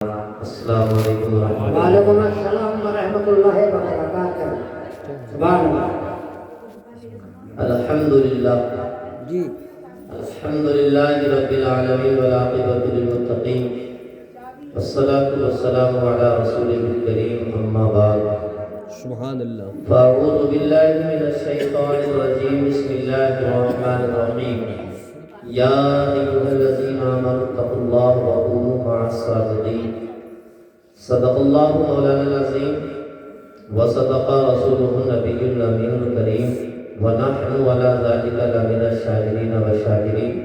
السلام علیکم ورحمۃ اللہ۔ وعلیکم السلام ورحمۃ اللہ وبرکاتہ۔ سبحان اللہ۔ الحمدللہ جی الحمدللہ رب العالمین والعاقبۃ للمتقین والصلاۃ والسلام علی رسولہ الکریم اما بعد سبحان اللہ۔ فاعوذ باللہ من الشیطان الرجیم بسم اللہ الرحمن الرحیم یا ایھا الذین آمنوا اتقوا اللہ وکونوا مع الصادقین صدق اللہ مولانا العظیم وصدق رسولہ النبی الامین الکریم ونحن علی ذلک لمن الشاہدین والشاکرین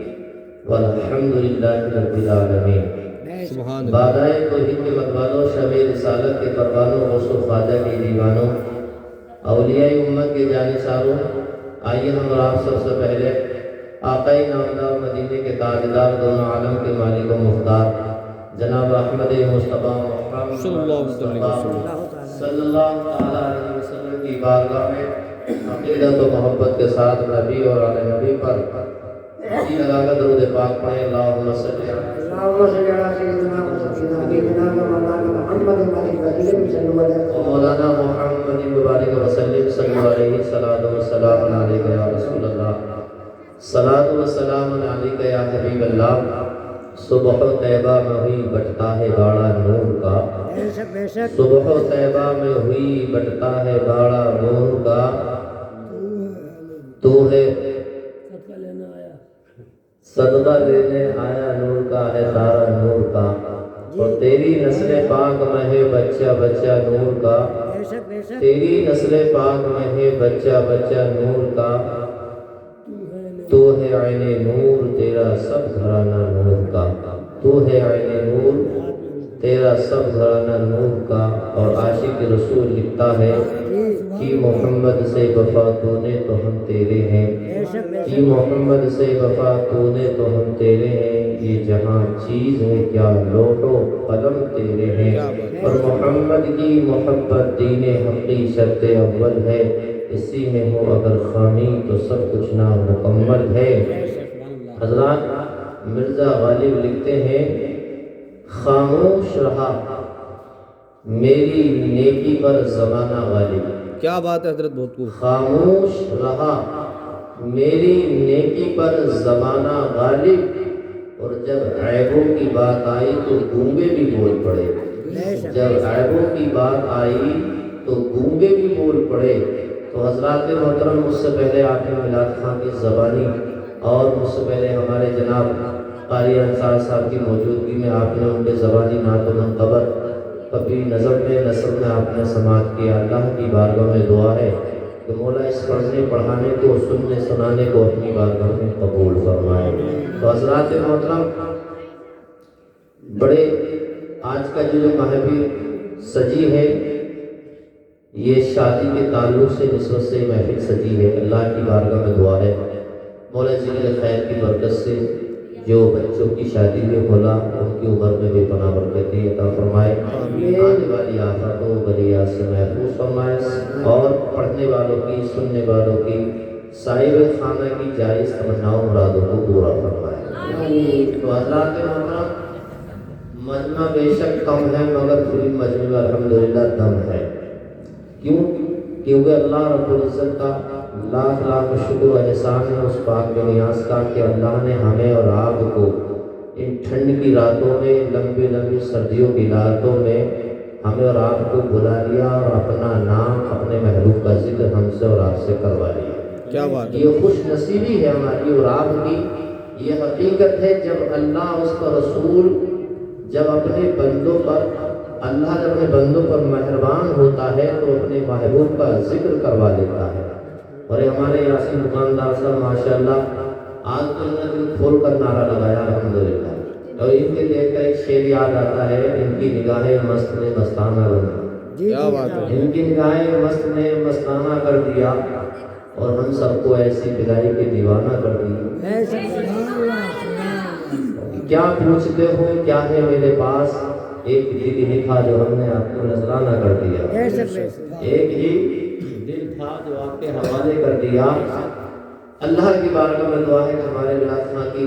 والحمد للہ رب العالمین۔ سبحان اللہ۔ بادائے توحید کے متوالوں، شب رسالت کے پروانوں، غوث و خواجہ کے دیوانوں، اولیاء امت کے جانثاروں، آئیے ہم اور آپ سب سے پہلے آقائے نامدار مدینے کے تاجدار، دونوں عالم کے مالک و مختار جناب احمد مصطفیٰ محمد صلی اللہ علیہ وسلم صلی اللہ علیہ وسلم کی بارگاہ میں عقیدت و محبت کے ساتھ نبی اور آل نبی پر اسی لگا کر درود پاک پڑھیں۔ اللہم صلی اللہم صلی علی سیدنا حبیبنا مولانا محمد علیہ وسلم صلی اللہ علیہ وسلم۔ مولانا محمد مبارک وسلم صلی اللہ علیہ الصلاۃ والسلام علیک یا رسول اللہ، صلاۃ والسلام علیک یا حبیب اللہ۔ صبح طیبہ میں ہوئی بٹتا ہے باڑا نور کا، بے شک بے شک۔ صبح طیبہ میں ہوئی بٹتا ہے باڑا نور کا، تو ہے صدقہ لینے آیا نور کا ہے تارا نور کا، اور تیری نسل پاک میں ہے بچہ بچہ نور کا، بے شک بے شک۔ تیری نسل پاک میں ہے بچہ بچہ نور کا، تو ہے عین نور تیرا سب گھرانہ نور کا، تو ہے عین نور تیرا سب گھرانہ نور کا۔ اور عاشق رسول لکھتا ہے کہ محمد سے وفا تو نے تو ہم تیرے ہیں، بے شک بے کہ محمد سے وفا تو نے تو ہم تیرے ہیں، یہ جہاں چیز ہے کیا لوح و قلم تیرے ہیں، اور محمد کی محبت دین حقی شرط اول ہے، اسی میں ہو اگر خامی تو سب کچھ نامکمل ہے۔ حضرات مرزا غالب لکھتے ہیں خاموش رہا میری نیکی پر زمانہ غالب، کیا بات ہے حضرت، بہت خوب۔ خاموش رہا میری نیکی پر زمانہ غالب، اور جب عیبوں کی بات آئی تو گونگے بھی بول پڑے، جب عیبوں کی بات آئی تو گونگے بھی بول پڑے۔ تو حضرات محترم، مجھ سے پہلے آپ نے میلاد خان کی زبانی اور مجھ سے پہلے ہمارے جناب قاری انصار صاحب کی موجودگی میں آپ نے ان کے زبانی نعت و منقبت کبھی نظم میں نثر میں آپ نے سماعت کیا۔ اللہ کی بارگاہ میں دعا ہے کہ مولا اس پڑھنے پڑھانے کو، سننے سنانے کو اپنی بارگاہ میں قبول فرمائے۔ تو حضرات محترم، بڑے آج کا جو محفل سجی ہے، یہ شادی کے تعلق سے نسبت سے محفل سجی ہے۔ اللہ کی بارگاہ میں دعا ہے مولا ذکر خیر کی برکت سے جو بچوں کی شادی میں مولا ان کی عمر میں بے پناہ برکتیں عطا فرمائے، آنے والی آفاتوں بلیات سے محفوظ فرمائے، اور پڑھنے والوں کی، سننے والوں کی، صاحب خانہ کی جائز تمناؤں مرادوں کو پورا فرمائے۔ تو حضرات محترم، مجمع بے شک کم ہے مگر پھر مجمع میں الحمدللہ دم ہے۔ کیوں؟ کیونکہ اللہ رب العزت کا لاکھ لاکھ شکر و احسان ہے اس پاک بے نیاز کا کہ اللہ نے ہمیں اور آپ کو ان ٹھنڈ کی راتوں میں، لمبی لمبی سردیوں کی راتوں میں ہمیں اور آپ کو بلا لیا، اور اپنا نام، اپنے محبوب کا ذکر ہم سے اور آپ سے کروا لیا۔ کیا بات ہے۔ یہ خوش نصیبی ہے ہماری اور آپ کی، یہ حقیقت ہے جب اللہ اس کا رسول جب اپنے بندوں پر، اللہ جب اپنے بندوں پر مہربان ہوتا ہے تو اپنے محبوب کا ذکر کروا لیتا ہے۔ اور یہ ہمارے یاسین دکاندار صاحب ماشاءاللہ آج تو انہوں نے دل کھول کر نعرہ لگایا الحمدللہ، اور ان کے دیکھ کر ایک شعر یاد آتا ہے، ان کی نگاہیں مست نے مستانہ بنا، کیا بات ہے۔ ان کی نگاہیں مست نے مستانہ کر دیا، اور ہم سب کو ایسی پلائی کے دیوانہ کر دیا۔ کیا پوچھتے ہو کیا ہے میرے پاس، ایک دل ہی تھا جو ہم نے آپ کو نذرانہ کر دیا، ایک ہی دل تھا جو آپ کے حوالے کر دیا۔ اللہ کی بارگاہ میں دعا ہے کہ ہمارے میلاد خاں کی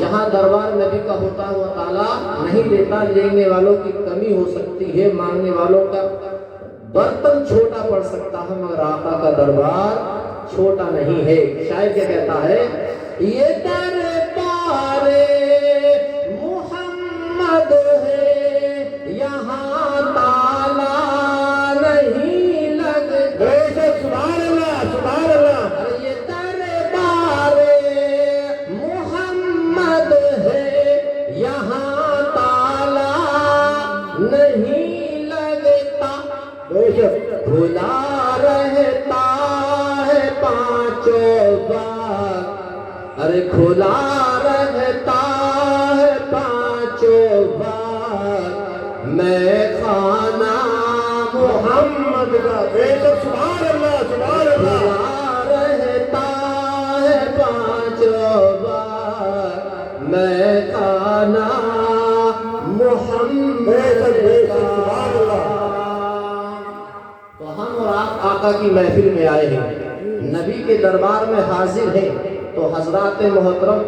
جہاں دربار نبی کا ہوتا ہے وہ تعالیٰ نہیں دیتا، لینے والوں کی کمی ہو سکتی ہے، مانگنے والوں کا برتن چھوٹا پڑ سکتا ہے، مگر آقا کا دربار چھوٹا نہیں ہے۔ شاعر کیا کہتا ہے، یہ دربار محمد ہے یہاں تالا نہیں لگتا۔ سبحان اللہ سبحان اللہ۔ یہ دربار محمد ہے یہاں تالا نہیں لگتا، کھلا رہتا ہے پانچوں بار، ارے کھلا رہتا ہے پانچوں بار، میں خانہ محمد کا سبحان اللہ سبحان اللہ۔ کھلا رہتا ہے پانچوں بار، میں خانہ محمد کا۔ تو ہم اور آپ آقا کی محفل میں آئے ہیں، نبی کے دربار میں حاضر ہیں، تو حضرات محترم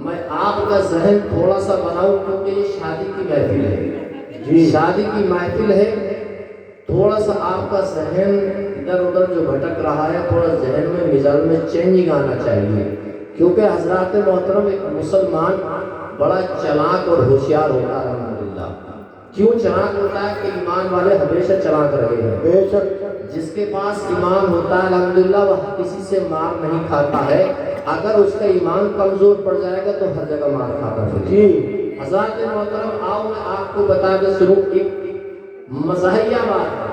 میں آپ کا ذہن تھوڑا سا بناؤں، کیونکہ یہ شادی کی محفل ہے، شادی کی محفل ہے، تھوڑا سا آپ کا ذہن ادھر ادھر جو بھٹک رہا ہے، تھوڑا ذہن میں مزاج میں چینجنگ آنا چاہیے، کیونکہ حضرات محترم ایک مسلمان بڑا چلاک اور ہوشیار ہوتا ہے الحمدللہ۔ کیوں چلاک ہوتا ہے کہ ایمان والے ہمیشہ چلاک رہے ہیں، بے شک جس کے پاس ایمان ہوتا ہے الحمدللہ وہ کسی سے مار نہیں کھاتا ہے، اگر اس کا ایمان کمزور پڑ جائے گا تو ہر جگہ مار کھاتا ہے۔ جی حضرات محترم آؤ میں آپ کو بتا دے شروع ایک مزاحیہ بات ہے،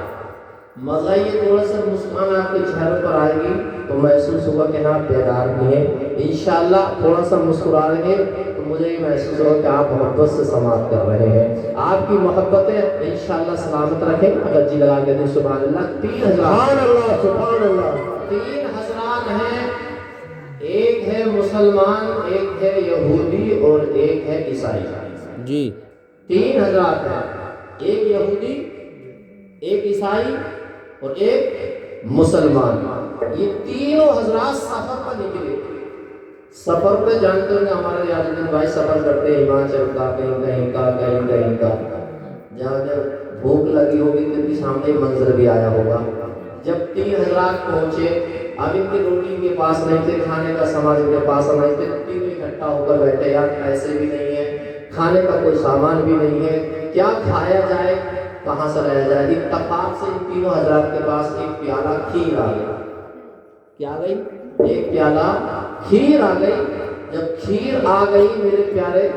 مزاحیہ تھوڑا سا مسکان آپ کے چہروں پر آئے گی تو محسوس ہوگا کہ آپ بیدار بھی ہیں، انشاءاللہ تھوڑا سا مسکرائیں گے تو مجھے یہ محسوس ہوگا کہ آپ محبت سے سماعت کر رہے ہیں، آپ کی محبتیں انشاءاللہ سلامت رکھیں۔ اگر جی لگا کے دیں سبحان اللہ۔ تین حضرات، سبحان اللہ تین حضرات ہیں، ایک ہے مسلمان، ایک ہے یہودی اور ایک ہے عیسائی۔ جی تین حضرات ہیں، ایک یہودی، ایک عیسائی اور ایک مسلمان۔ یہ تینوں حضرات سفر پر نکلے، سفر پہ جانتے ہیں ہمارے ریاض الدین بھائی سفر کرتے ہیں ہماچل کا، کہیں کہیں کا، کہیں کہیں کا، جہاں جب بھوک لگی ہوگی تو بھی سامنے منظر بھی آیا ہوگا۔ جب تین حضرات پہنچے، اب ان کی روٹی کے پاس نہیں تھے، کھانے کا سامان ان کے پاس نہیں تھے، تینوں اکٹھا ہو کر بیٹھے، یار پیسے بھی نہیں ہے، کھانے کا کوئی سامان بھی نہیں ہے، کیا کھایا جائے، کہاں سے لایا جائے۔ اتفاق سے ان تینوں حضرات کے پاس ایک پیالہ کھیر آ گئی۔ کیا آ گئی؟ ایک پیالہ کھیر آ گئی۔ جب کھیر آ گئی میرے پیارے،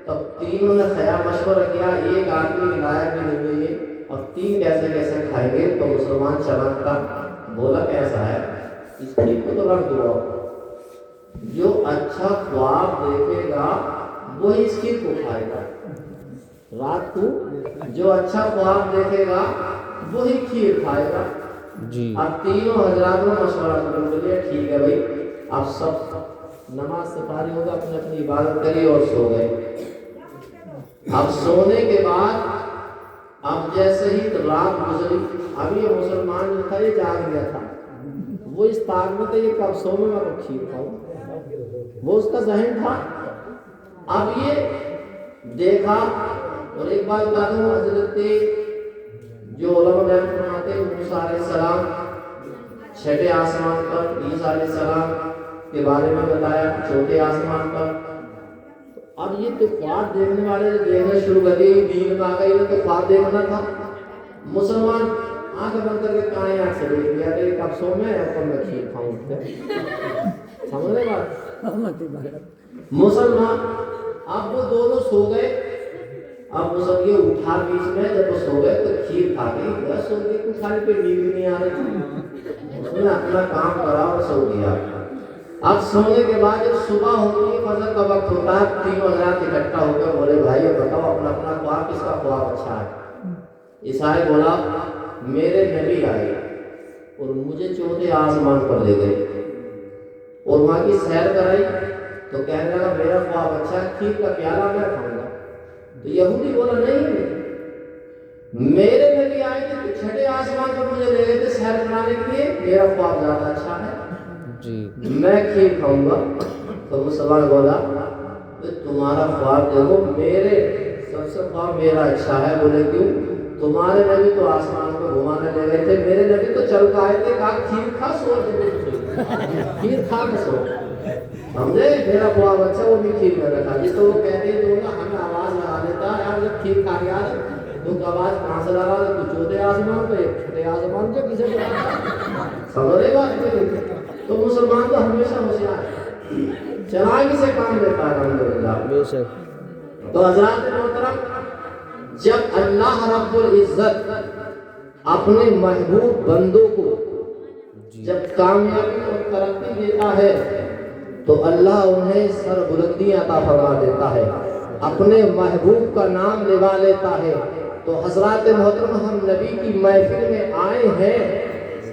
تب تینوں نے خیال مشورہ کیا، ایک آدمی لائق بھی نہیں ہے، اب تین کیسے کھائیں گے؟ تو مسلمان چلاک تھا، بولا کیسا ہے، اس کھیر کو تو رکھ دو، جو اچھا خواب دیکھے گا وہی اس کھیر کو کھائے گا، رات کو جو اچھا خواب دیکھے گا وہی کھیر کھائے گا۔ جی اب تینوں حضرات نے مشورہ کر لیا، ٹھیک ہے بھائی، آپ سب نماز سے فارغ ہوگا، اپنی اپنی عبادت کری اور سو گئے۔ اب سونے کے بعد اب جیسے ہی رات گزری، اب یہ مسلمان جو تھا یہ جاگ گیا تھا، وہ اس تاک میں تھا یہ کب سو میں تو کھیر کھاؤں، وہ اس کا ذہن تھا۔ اب یہ دیکھا، اور ایک بات بتا دوں، حضرت جو علماء بیان فرماتے ہیں موسیٰ علیہ السلام چھٹے آسمان پر، عیسیٰ علیہ السلام کے بارے میں بتایا چوتھے آسمان پر۔ اب یہ تو خواب دیکھنے والے جو دیکھنا شروع کر دیے، دین میں آ گئی تو خواب دیکھنا تھا، مسلمان آنکھ بند کر کے کائیں آنکھ سے دیکھ لیا کہ کب سو میں اور میں کھیر کھاؤں، سمجھ رہے بات؟ مسلمان اب وہ دونوں سو گئے، اب وہ سب یہ اٹھا بیچ میں، جب وہ سو گئے تو کھیر کھا گئی، سو گئے تو کھانے پہ نیند نہیں آ رہی تھی، اس نے اپنا کام کرا اور سو گیا۔ اب سونے کے بعد جب صبح ہوتی ہے، فجر کا وقت ہوتا ہے، تینوں حضرات اکٹھا ہو کر بولے بھائی یہ بتاؤ اپنا اپنا خواب، کس کا خواب اچھا ہے؟ عیسائی بولا میرے نبی آئے اور مجھے چوتھے آسمان پر لے گئے اور وہاں کی سیر کرائی، تو کہنے لگا میرا خواب اچھا ہے، کھیر کا پیالہ میں کھاؤں گا۔ تو یہودی بولا نہیں، میرے نبی آئے تھے تو چھٹے آسمان پر مجھے لے گئے تھے سیر کرانے کے لیے، میرا خواب زیادہ اچھا ہے، جی میں کھیر کھاؤں گا۔ تو مسلمان بولا تمہارا خواب دیکھو، میرے سب سے خواب میرا اچھا ہے. بولے کیوں؟ تمہارے نبی تو آسمان کو گھمانے لے گئے تھے، میرے نبی تو چل کے آئے تھے. کہا کھیر کھا سو، کھیر کھا کے سو. سمجھے؟ میرا خواب اچھا، وہ بھی کھیر میں رکھا. جس تو وہ کہتے ہیں تو ہمیں آواز لگا دیتا ہے یار جب کھیر کھا کے آ تو آواز کہاں سے لگا دے؟ تو چوتھے آسمان پہ، چھوٹے آسمان پہ کسے لگا؟ سمجھ رہے بات؟ تو مسلمان تو ہمیشہ ہوشیار ہے، چلاکی سے کام لیتا ہے. الحمدللہ. بے شک. تو حضرات محترم، جب اللہ رب العزت اپنے محبوب بندوں کو جب کامیابی اور ترقی دیتا ہے تو اللہ انہیں سر بلندی عطا فرما دیتا ہے، اپنے محبوب کا نام لوا لیتا ہے. تو حضرات محترم، ہم نبی کی محفل میں آئے ہیں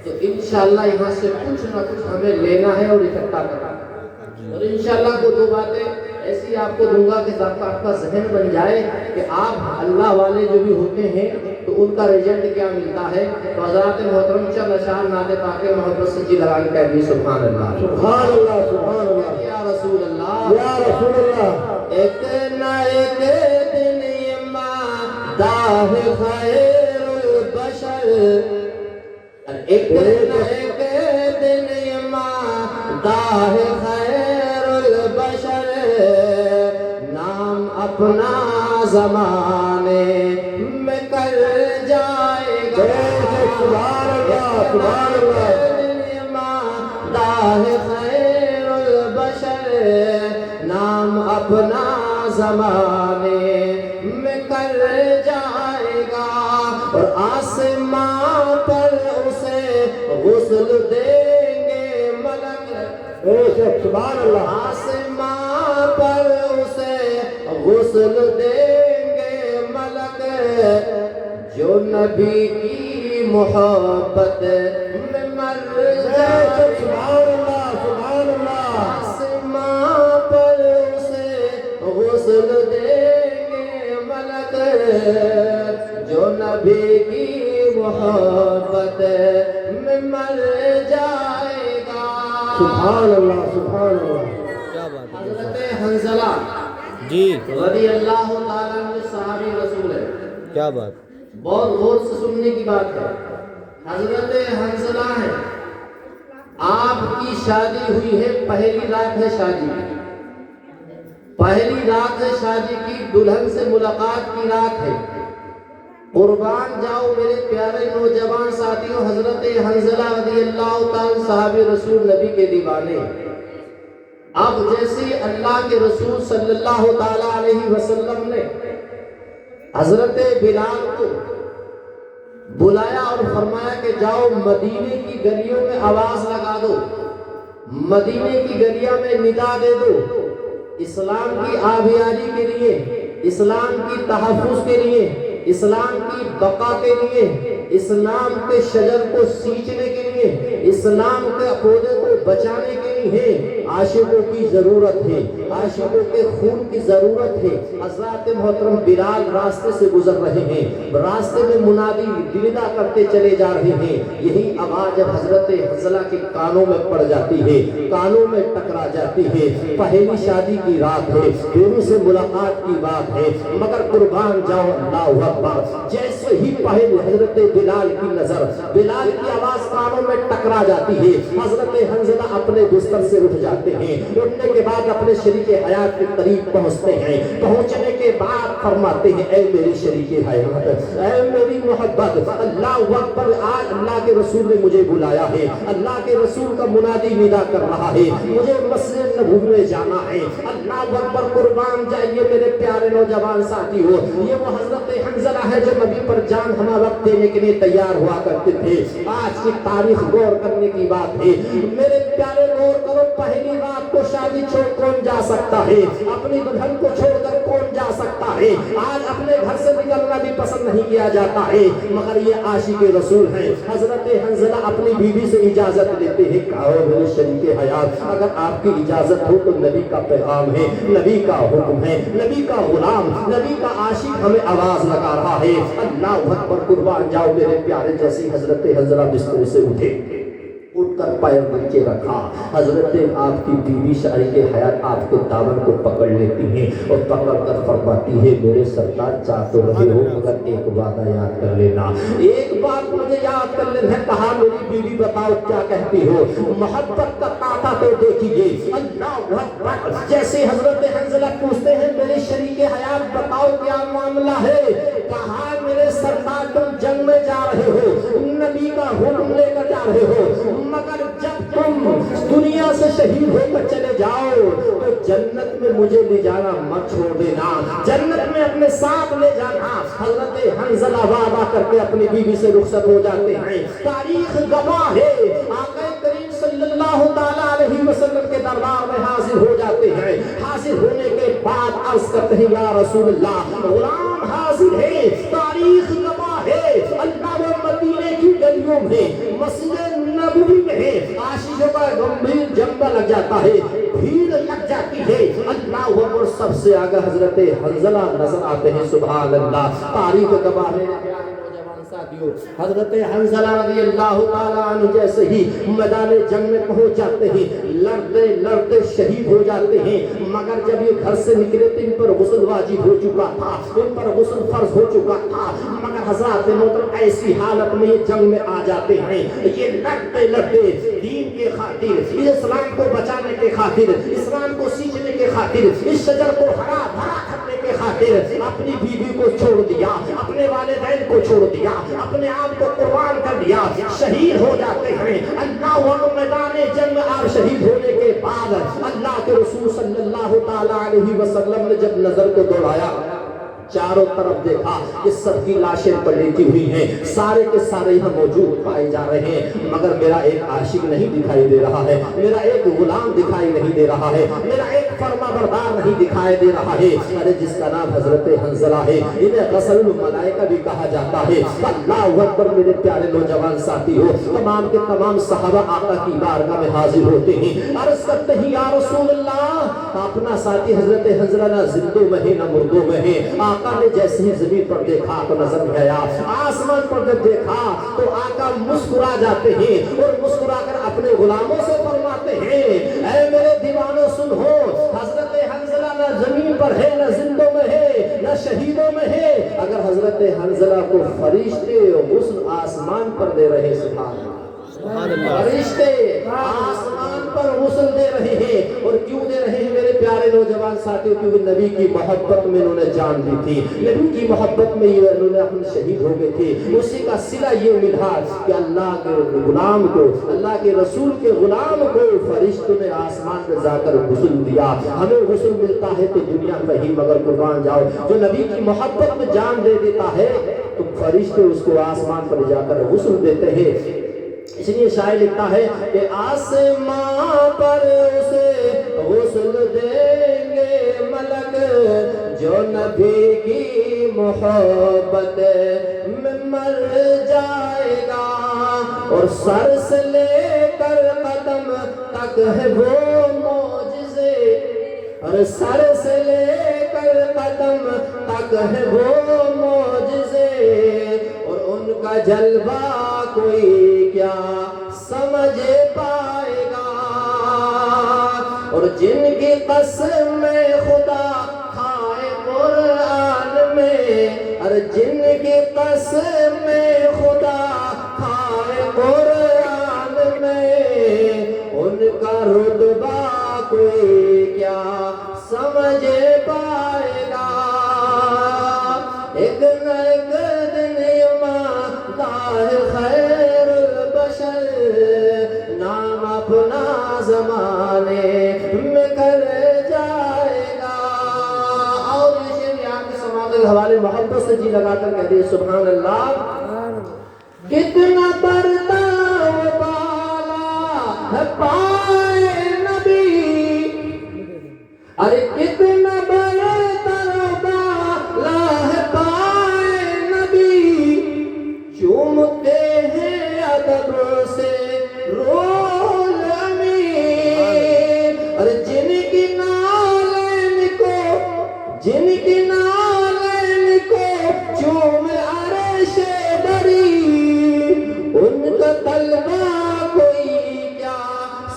تو انشاءاللہ یہاں سے کچھ نہ کچھ ہمیں لینا ہے اور اکٹھا کرنا ہے. اور انشاءاللہ کو دو باتیں ایسی آپ کو دوں گا کہ تاکہ آپ کا ذہن بن جائے کہ آپ اللہ والے جو بھی ہوتے ہیں تو ان کا رزلٹ کیا ملتا ہے. تو حضرات محترم، چند اشعار نعت پاک محبت سے جی لگا کے کہہ دیجیے سبحان اللہ، سبحان اللہ، سبحان اللہ، یا رسول اللہ، یا رسول اللہ. ایک نہ ایک دن یہ مادہ خیر البشر، ایک نہ ایک دن یہ مادہ خیر البشر، نام اپنا زمانے میں کر جائے گا. سبحان اللہ، سبحان اللہ. مادہ خیر البشر، نام اپنا زمانے میں کر جائے گا. اور آسمان پر اسے غسل دیں گے ملک، بے شک. سبحان اللہ. آسمان پر اسے غسل دیں گے ملک، جو نبی کی محبت میں مر جائے. سبحان اللہ، سبحان اللہ. آسمان پر اسے غسل دیں گے ملک، جو نبی کی محبت میں مر جائے گا. سبحان اللہ، سبحان اللہ. کیا بات ہے. حضرت حنظلہ جی. رضی اللہ تعالیٰ عنہ صحابی رسول ہے. کیا بات. بہت غور سے سننے کی بات ہے. حضرت حنظلہ ہے، آپ کی شادی ہوئی ہے، پہلی رات ہے شادی کی، پہلی رات ہے شادی کی، دلہن سے ملاقات کی رات ہے. قربان جاؤ میرے پیارے نوجوان ساتھیوں، حضرت حنظلہ رضی اللہ تعالیٰ صحابی رسول نبی کے دیوانے. اب جیسے اللہ کے رسول صلی اللہ تعالیٰ علیہ وسلم نے حضرت بلال کو بلایا اور فرمایا کہ جاؤ مدینے کی گلیوں میں آواز لگا دو، مدینے کی گلیوں میں ندا دے دو، اسلام کی آبیاری کے لیے، اسلام کی تحفظ کے لیے، اسلام کی بقا کے لیے، اسلام کے شجر کو سینچنے کے لیے، اسلام کے پودے کو بچانے کے لیے عاشقوں کی ضرورت ہے، عاشقوں کے خون کی ضرورت ہے. حضرات محترم، بلال راستے سے گزر رہے ہیں، راستے میں منادی ندا کرتے چلے جا رہے ہیں. یہی آواز جب حضرت حنظلہ کے کانوں میں پڑ جاتی ہے، کانوں میں ٹکرا جاتی ہے. پہلی شادی کی رات ہے، دونوں سے ملاقات کی بات ہے، مگر قربان جاؤ اللہ اکبر، جیسے ہی پہلے حضرت بلال کی نظر، بلال کی آواز کانوں میں ٹکرا جاتی ہے، حضرت حنظلہ اپنے بستر سے اٹھ جاتے ہیں. اٹھنے کے بعد اپنے شریک حیات کے قریب پہنچتے ہیں. پہنچنے کے بعد فرماتے ہیں اے میری شریک حیات، اے میری محبت، اللہ اکبر، آج اللہ کے رسول نے مجھے بلایا ہے، اللہ کے رسول کا منادی ندا کر رہا ہے، مجھے مسجد نبوی میں جانا ہے. اللہ اکبر، قربان جائیے میرے پیارے نوجوان ساتھی ہو، یہ وہ حضرت حنظلہ ہے جو نبی پر جان ہمارا وقت دینے کے لیے تیار ہوا کرتے تھے. آج کی تاریخ غور کرنے کی بات ہے میرے پیارے. غور کرو، پہلی رات کو شادی چھوڑ کون جا سکتا ہے؟ اپنی دلہن کو چھوڑ کر کون جا سکتا ہے؟ آج اپنے گھر سے نکلنا بھی پسند نہیں کیا جاتا ہے، مگر یہ عاشق رسول ہیں. حضرت حنظلہ اپنی بیوی سے اجازت لیتے ہیں، کہو میرے شریک حیات، اگر آپ کی اجازت ہو تو نبی کا پیغام ہے، نبی کا حکم ہے، نبی کا غلام، نبی کا عاشق ہمیں آواز لگا رہا ہے. اللہ اکبر، قربان جاؤ میرے پیارے. جیسے حضرت حنظلہ بستر سے اٹھے، اٹھ کر کر پیر نیچے رکھا. حضرت آپ کی بیوی شریک حیات آپ کے دامن کو پکڑ لیتی ہیں اور پکڑ کر فرماتی ہے میرے سرکار جا تو رہے ہو مگر ایک وعدہ یاد کر لینا, ایک بات مجھے یاد کر لینا. کہا میری بیوی بتاؤ کیا کہتی ہو؟ محبت کا قاطع تو دیکھیے. اللہ اکبر. جیسے حضرت حنظلہ پوچھتے ہیں میرے شریک حیات بتاؤ کیا معاملہ ہے؟ کہا میرے سرکار تم جنگ میں جا رہے ہو, نبی کا حکم لے کر جا رہے ہو, مگر جب تم دنیا سے شہید ہو کر چلے جاؤ تو جنت میں مجھے لے جانا مت چھوڑ دینا, جنت میں اپنے ساتھ لے جانا. حضرت حنظلہ وعدہ کر کے اپنی بیوی سے رخصت ہو جاتے ہیں. تاریخ گواہ ہے, آقا کریم صلی اللہ تعالیٰ علیہ وسلم کے دربار میں حاضر ہو جاتے ہیں. حاضر ہونے کے بعد عرض کرتے ہیں یا رسول اللہ غلام حاضر ہے. تاریخ گواہ ہے, اللہ و مدینے کی گلیوں میں مسجد نبوی میں ہے, عاشقوں کا گمبھیر جمع لگ جاتا ہے, بھیڑ لگ جاتی ہے. اللہ اکبر. سب سے آگے حضرت حنظلہ نظر آتے ہیں. سبحان اللہ. تاریخ گواہ ہے. ساتھیوں حضرت حنظلہ رضی اللہ تعالیٰ عنہ جیسے ہی میدان جنگ میں پہنچ جاتے ہیں, لڑتے لڑتے شہید ہو جاتے ہیں. مگر جب یہ گھر سے نکلے تو ان پر غسل واجب ہو چکا تھا, ان پر غسل فرض ہو چکا تھا. مگر حضرات محترم ایسی حالت میں یہ جنگ میں آ جاتے ہیں. یہ لڑتے لڑتے دین کے خاطر, اسلام کو بچانے کے خاطر, اسلام کو سیکھنے کے خاطر, اس شجر کو ہرا بھرا کرنے کے خاطر اپنی بیوی کو چھوڑ دیا, اپنے والدین کو چھوڑ دیا, اپنے آپ کو قربان کر دیا, شہید ہو جاتے ہیں. اللہ وہ میدان جنگ میں آپ شہید ہونے کے بعد اللہ کے رسول صلی اللہ تعالیٰ علیہ وسلم نے جب نظر کو دوڑایا, چاروں طرف دیکھا کہ سب کی لاشیں پلیٹی ہوئی ہیں, سارے کے سارے یہاں موجود پائے جا رہے ہیں, مگر میرا ایک عاشق نہیں دکھائی دے رہا ہے, میرا ایک غلام دکھائی نہیں دے رہا ہے, میرا ایک فرما بردار نہیں دکھائی دے رہا ہے. ارے جس کا نام حضرت حنظلہ ہے, انہیں غسل الملائکہ بھی کہا جاتا ہے. اللہ اکبر. میرے پیارے نوجوان ساتھی ہو, تمام کے تمام صحابہ آقا کی بارگاہ میں حاضر ہوتے ہیں, عرض کرتے ہیں یا رسول اللہ اپنا ساتھی حضرت حنظلہ نہ زندوں میں ہے نہ مردوں میں ہے. آقا نے جیسے ہی زمین پر دیکھا تو نظر میں آیا, آسمان پر جب دیکھا تو آقا مسکرا جاتے ہیں اور مسکرا کر اپنے غلاموں سے فرماتے ہیں اے میرے دیوانوں سنو, حضرت حنظلہ نہ زمین پر ہے نہ زندوں میں ہے نہ شہیدوں میں ہے. اگر حضرت حنظلہ کو فرشتے غسل آسمان پر دے رہے, سبحان اللہ, فرشتے آسمان پر غسل دے رہے ہیں. اور کیوں دے رہے ہیں میرے پیارے نوجوان ساتھیوں؟ کیونکہ نبی کی محبت میں انہوں نے جان دی تھی, نبی کی محبت میں یہ انہوں نے اپنے شہید ہو گئے تھے. اسی کا صلہ یہ ملا کہ اللہ کے غلام کو, اللہ کے رسول کے غلام کو فرشتوں نے آسمان میں جا کر غسل دیا. ہمیں غسل ملتا ہے تو دنیا میں ہی, مگر قربان جاؤ جو نبی کی محبت میں جان دے دیتا ہے تو فرشتے اس کو آسمان پر جا کر غسل دیتے ہیں. اس لیے شاعر لکھتا ہے کہ آسمان پر اسے غسل دیں گے ملک جو نبی کی محبت میں مر جائے گا, اور سر سے لے کر قدم تک ہے وہ معجزے, اور سر سے لے کر قدم تک ہے وہ معجزے, اور ان کا جلوہ کوئی کیا سمجھ پائے گا, اور جن کی قسم خدا کھائے قرآن میں, اور جن کی قسم خدا کھائے قرآن میں, ان کا رتبہ کوئی کیا سمجھ پائے گا. ایک نہ ایک دن ایماندار خیر البشر نام اپنا زمانے میں کر جائے گا. اور یہ شعر یہاں کے سماعت کے حوالے محبت سے جی لگا کر کہہ دیے سبحان اللہ. کتنا برتا بالا ہے پائے نبی, ارے کتنا برتا بالا ہے پائے نبی, چومتے ہیں ادب سے رول امین, اور جن کی نالین کو چوم عرش بری, ان کا طلبہ کوئی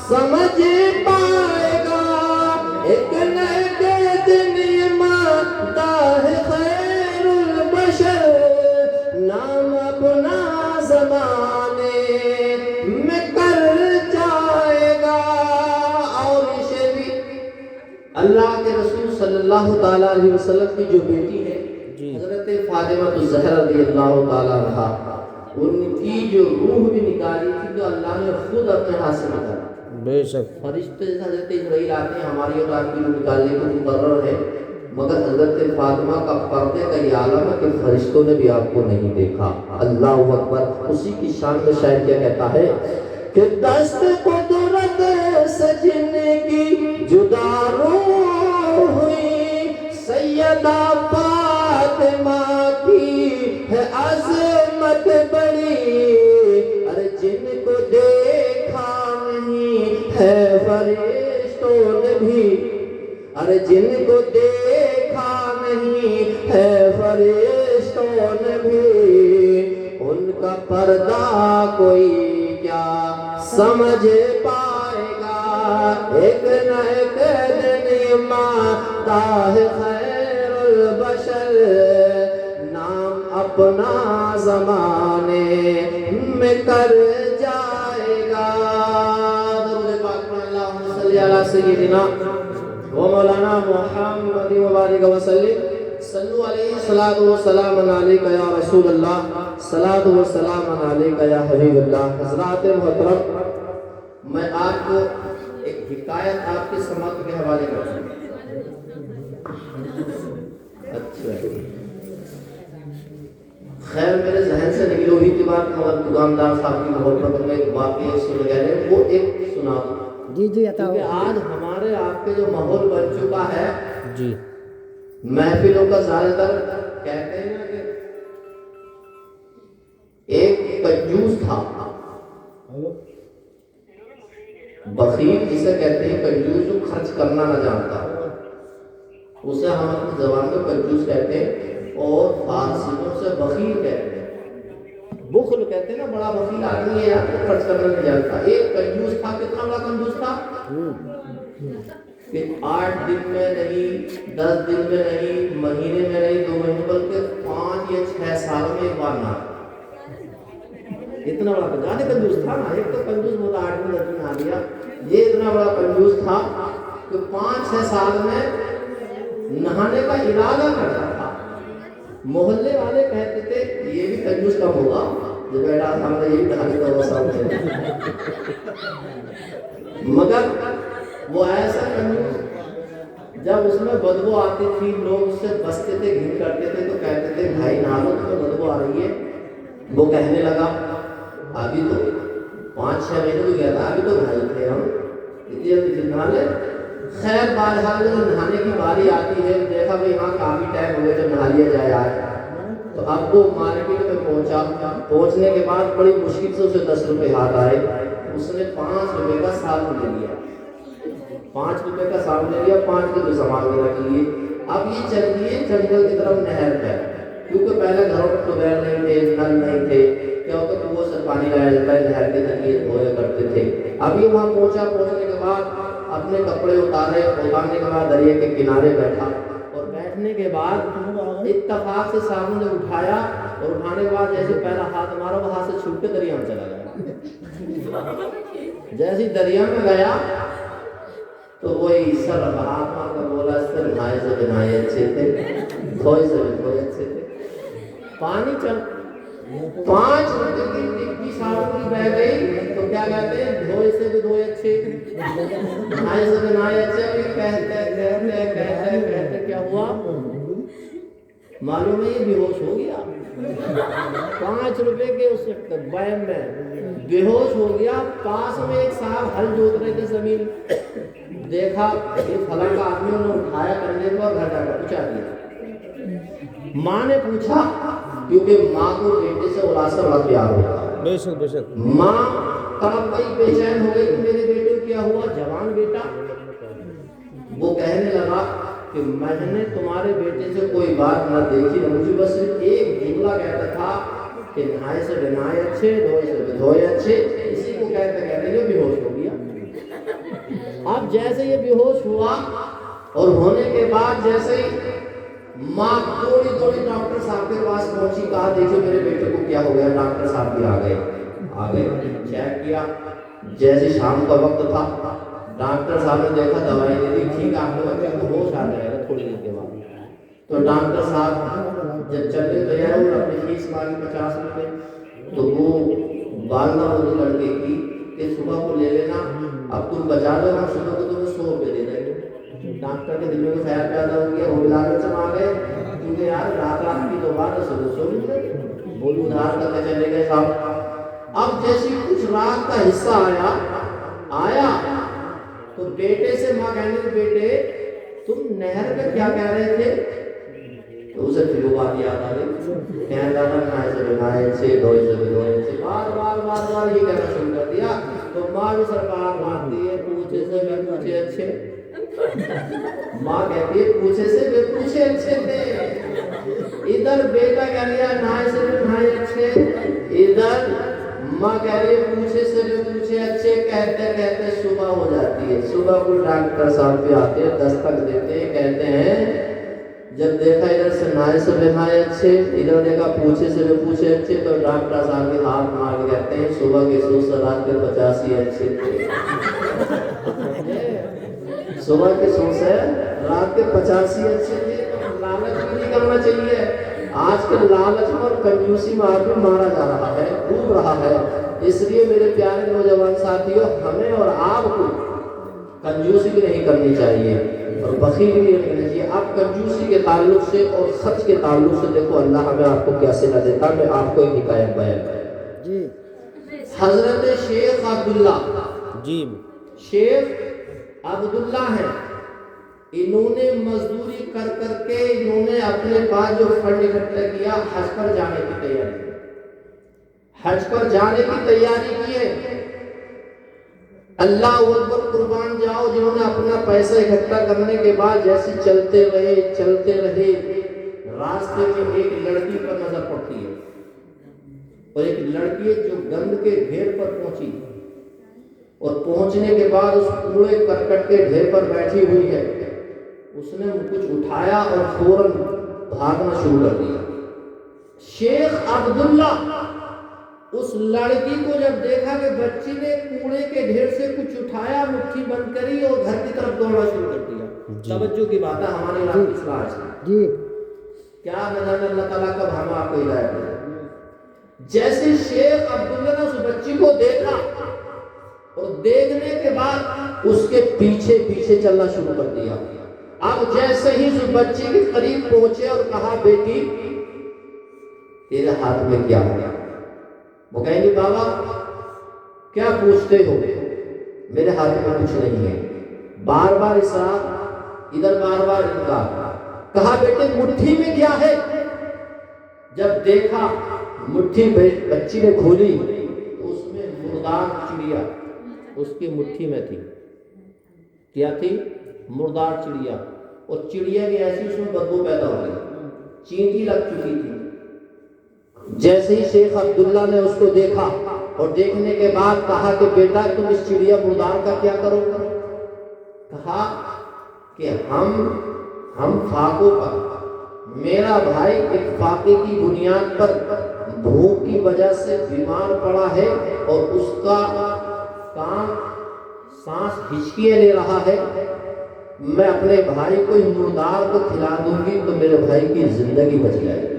سمجھ پائے گا ایک نہ ایک دن یہ مانتا ہے خیر البشر نام اپنا زمانے میں کر جائے گا. اور یہ شعر بھی اللہ کے رسول صلی اللہ تعالیٰ علیہ وسلم کی جو بیٹی ہے جی حضرت فاطمہ الزہرا رضی اللہ تعالیٰ عنہا، ان کی جو روح بھی نکالی تھی تو اللہ نے خود اپنے ہاتھ سے نکالا. بے شک فرشتے حضرت جبرائیل آتے ہیں ہماری اور آپ کی روح نکالنے کو مقرر ہے، مگر حضرت فاطمہ کا پردے کا یہ عالم ہے کہ فرشتوں نے بھی آپ کو نہیں دیکھا. اللہ اکبر. اسی کی شان میں شاعر کیا کہتا ہے کہ دست قدرت سجنے کی جدا روح ہوئی سیدہ فاطمہ کی ہے عظمت بڑی. ارے جن کو دیکھا نہیں ہے فرشتوں نے بھی، ارے جن کو دیکھا نہیں ہے فرشتوں نے بھی، ان کا پردہ کوئی کیا سمجھ پائے گا ایک نہ ایک دن مانتا ہے خیر البشر نام اپنا زمانے میں کر جائے گا. درود پاک پڑھ اللہم صلی علی سیدنا و مولانا محمد وبارک وسلم. صلو علیہ الصلوۃ والسلام علیک یا رسول اللہ، صلوۃ والسلام علیک یا حبیب اللہ. حضرات محترم، میں آپ کو ایک حکایت آپ کی سماعت کے حوالے کرتا ہوں. اچھا خیر میرے ذہن سے نکلی ہوئی تھی بات، مگر دکاندار صاحب کی محبت میں ایک واقعہ سن گئے ہیں، وہ ایک سنا دوں. جی عطا کیونکہ آج ہمارے آپ کے جو ماحول بن چکا ہے جی محفلوں کا زیادہ تر کہتے ہیں نا کہ ایک کنجوس تھا، بخیل جسے کہتے ہیں، کنجوس جو خرچ کرنا نہ جانتا، اسے ہم اپنی زبان میں کنجوس کہتے ہیں اور فارسی میں اسے بخیل کہتے ہیں. بخل کہتے ہیں نا، بڑا بخیل آدمی ہے آپ کو خرچ کرنا نہیں جانتا. ایک کنجوس تھا، کتنا بڑا کنجوس تھا کہ 8 دن میں نہیں، 10 دن میں نہیں، مہینے میں نہیں، 2 مہینے بلکہ 5 یا 6 سال میں ایک بار نہ. اتنا بڑا زیادہ کنجوس تھا نا. ایک تو کنجوس ہوتا 8 دن 10 دن نہ دیا، یہ اتنا بڑا کنجوس تھا کہ 5-6 سال میں نہانے کا ارادہ کرتا تھا. محلے والے کہتے تھے یہ بھی کنجوس کم ہوگا، جو بیٹا تھا ہمیں یہ بھی نہانے کا وسا ہوتا ہے. مگر وہ ایسا کنجوس، جب اس میں بدبو آتی تھی لوگ اس سے بستے تھے، گھن کرتے تھے تو کہتے تھے بھائی نہا لو، تمہیں بدبو آ رہی ہے. وہ کہنے لگا ابھی تو 5-6 مہینے ہو گیا تھا، ابھی تو بھائی تھے ہم، اتنی جلدی نہا لے. خیر بہرحال جب نہانے کی باری آتی ہے، دیکھا بھائی ہاں کافی ٹائم ہو گیا جب نہا لیا جائے آج. تو اب وہ مارکیٹ میں پہنچا. پہنچنے کے بعد بڑی مشکل سے اسے 10 روپے ہاتھ آئے. اس نے 5 روپے کا صابن لے لیا، 5 روپے کا صابن لے لیا، 5 کے 2 سامان میں رکھ لیے. اب یہ چل دیے جنگل کی طرف نہر پہ، کیونکہ پہلے گھروں میں ٹوبیل نہیں تھے، نل نہیں تھے، کیا ہوتا کہ وہ سے پانی لایا جاتا ہے، نہر کے ذریعے دھویا کرتے تھے. اب یہ وہاں پہنچا. پہنچنے کے بعد اپنے کپڑے اتارے، اتارنے کے بعد دریا کے کنارے بیٹھا، اور بیٹھنے کے بعد اتفاق سے صابن نے اٹھایا، اور اٹھانے کے بعد جیسے پہلا ہاتھ مارا وہ ہاتھ سے چھوٹ کے دریا میں چلا گیا. جیسے دریا میں گیا تو وہی سر ہاتھ مار کر بولا سر نہائے سے بنائے اچھے تھے، دھوئے سے دھوئے اچھے تھے. پانی چل 5 روپے کی ٹکی صابن کی بہ گئی تو کیا کہتے ہیں، دھوئے سے بھی دھوئے اچھے، نہائے سے بنائے اچھے. کہتے کیا ہوا معلوم ہے، یہ بے ہوش ہو گیا. 5 روپے کے اس بین میں بے ہوش ہو گیا. پاس میں ایک صاحب ہل جوت رہے تھے زمین، دیکھا یہ فلاں کا آدمی، انہوں نے اٹھایا کرنے کو اور گھر جا کر پوچھا دیا. ماں نے پوچھا، کیونکہ ماں کو بیٹے سے وراثت بہت پیار ہوتا ہے. بے شک بے شک. ماں تڑپ گئی، بے چین ہو گئی کہ میرے بیٹے کو کیا ہوا، جوان بیٹا. وہ کہنے لگا کہ میں نے تمہارے بیٹے سے کوئی بات نہ دیکھی نہ مجھے، بس ایک جملہ کہتا تھا کہ نہائے سے بنائے اچھے، دھوئے سے دھوئے اچھے. اسی کو کہتے کہتے یہ بے ہوش ہو گیا. اب جیسے یہ بے ہوش ہوا اور ہونے کے بعد جیسے ہی ماں دوڑی دوڑی ڈاکٹر صاحب کے پاس پہنچی, کہا دیکھو میرے بیٹے کو کیا ہو گیا. ڈاکٹر صاحب بھی آ گئے چیک کیا. جیسے شام کا وقت تھا, ڈاکٹر صاحب نے دیکھا, دوائی دے دی, ٹھیک ہے آپ کے بچے کو ہوش آ جائے گا تھوڑی دیر کے بعد. تو ڈاکٹر صاحب جب چلنے تیار ہوئے, اپنی فیس مانگی 50 روپے. تو وہ والدہ وہ لڑکے کی کہ صبح کو لے لینا, اب تم بچا دو, ہم صبح کو تمہیں 100 روپے دے دیں گے. ڈاکٹر کے دل میں خیال پیدا ہو گیا, وہ لالچ میں آ گئے, کیونکہ یار رات کی تو بات ہے, صبح 100 ملے گے, بول ادھار کر کے چلے گئے صاحب. اب جیسے کچھ رات کا حصہ آیا تو بیٹے سے ماں کہنے لگی, بیٹے تم نہر میں کیا کہہ رہے تھے؟ تو اسے پھر وہ بات یاد آ گئی, کہنے لگا نائے سے بنائے سے دوئے سے بدوئے سے, بار بار یہ کہنا شروع کر دیا. تو ماں بھی سرکار مانتی ہے, پوچھے سے بھی پوچھے اچھے. ماں کہتی ہے پوچھے سے بھی پوچھے اچھے تھے. ادھر بیٹا کہہ رہا نائے سے بھی نائے اچھے, ادھر ماں کہہ رہی ہے پوچھے سے بھی پوچھے اچھے. کہتے کہتے صبح ہو جاتی ہے. صبح کو ڈاکٹر صاحب بھی آتے ہیں, دستک دیتے ہیں, کہتے ہیں جب دیکھا ادھر سے نائے سے بھی نائے اچھے, ادھر دیکھا پوچھے سے بھی پوچھے اچھے, تو ڈاکٹر صاحب کے ہاتھ مار کے کہتے ہیں صبح کے 100 سے رات کے 85 اچھے تھے. صبح کے 100 سے رات کے 85 اچھے تھے. تو لالچ بھی نہیں کرنا چاہیے. آج کل لالچ اور کنجوسی میں آدمی مارا جا رہا ہے, ڈوب رہا ہے. اس لیے میرے پیارے نوجوان ساتھیوں, ہمیں اور آپ کو کنجوسی بھی نہیں کرنی چاہیے اور بخیل بھی نہیں کرنی چاہیے. اب کنجوسی کے تعلق سے اور خرچ کے تعلق سے دیکھو اللہ ہمیں آپ کو کیا سلا دیتا. میں آپ کو ایک حکایت بیان کرتا جی حضرت شیخ عبداللہ, جی شیخ عبداللہ ہیں, انہوں نے مزدوری کر کر کے انہوں نے اپنے پاس جو فنڈ اکٹھا کیا, حج پر جانے کی تیاری, حج پر جانے کی تیاری کی ہے. اللہ اکبر, قربان جاؤ. جنہوں نے اپنا پیسہ اکٹھا کرنے کے بعد جیسے چلتے رہے, راستے میں ایک لڑکی پر نظر پڑتی ہے, اور ایک لڑکی جو گند کے ڈھیر پر پہنچی, اور پہنچنے کے بعد اس کوڑے کرکٹ کے ڈھیر پر بیٹھی ہوئی ہے. اس نے کچھ اٹھایا اور فوراً بھاگنا شروع کر دیا. شیخ عبداللہ اس لڑکی کو جب دیکھا کہ بچی نے کوڑے کے ڈھیر سے کچھ اٹھایا, مٹھی بند کری اور گھر کی طرف دوڑنا شروع کر دیا. توجہ کی بات ہے ہمارے علاقے کی اصلاح جی کیا نہ جانے اللہ تعالیٰ کب ہم آپ کو ہدایت دے. جیسے شیخ عبداللہ نے اس بچی کو دیکھا اور دیکھنے کے بعد اس کے پیچھے پیچھے چلنا شروع کر دیا. اب جیسے ہی اس بچی کے قریب پہنچے اور کہا بیٹی تیرے ہاتھ میں کیا ہے؟ وہ کہیں گے بابا کیا پوچھتے ہو, میرے ہاتھ میں کچھ نہیں ہے. بار بار اصرار, ادھر بار بار انکار. کہا بیٹے مٹھی میں کیا ہے؟ جب دیکھا مٹھی بچی نے کھولی تو اس میں مردار چڑیا اس کی مٹھی میں تھی. کیا تھی؟ مردار چڑیا. اور چڑیا کی ایسی اس میں بدبو پیدا ہو گئی, چینٹی لگ چکی تھی. جیسے ہی شیخ عبداللہ نے اس کو دیکھا اور دیکھنے کے بعد کہا کہ بیٹا تم اس چڑیا مردار کا کیا کرو گے؟ کہا کہ ہم فاقوں پر, میرا بھائی ایک فاقے کی بنیاد پر بھوک کی وجہ سے بیمار پڑا ہے اور اس کا کام سانس ہچکیاں لے رہا ہے. میں اپنے بھائی کو مردار کو کھلا دوں گی تو میرے بھائی کی زندگی بچ جائے گی.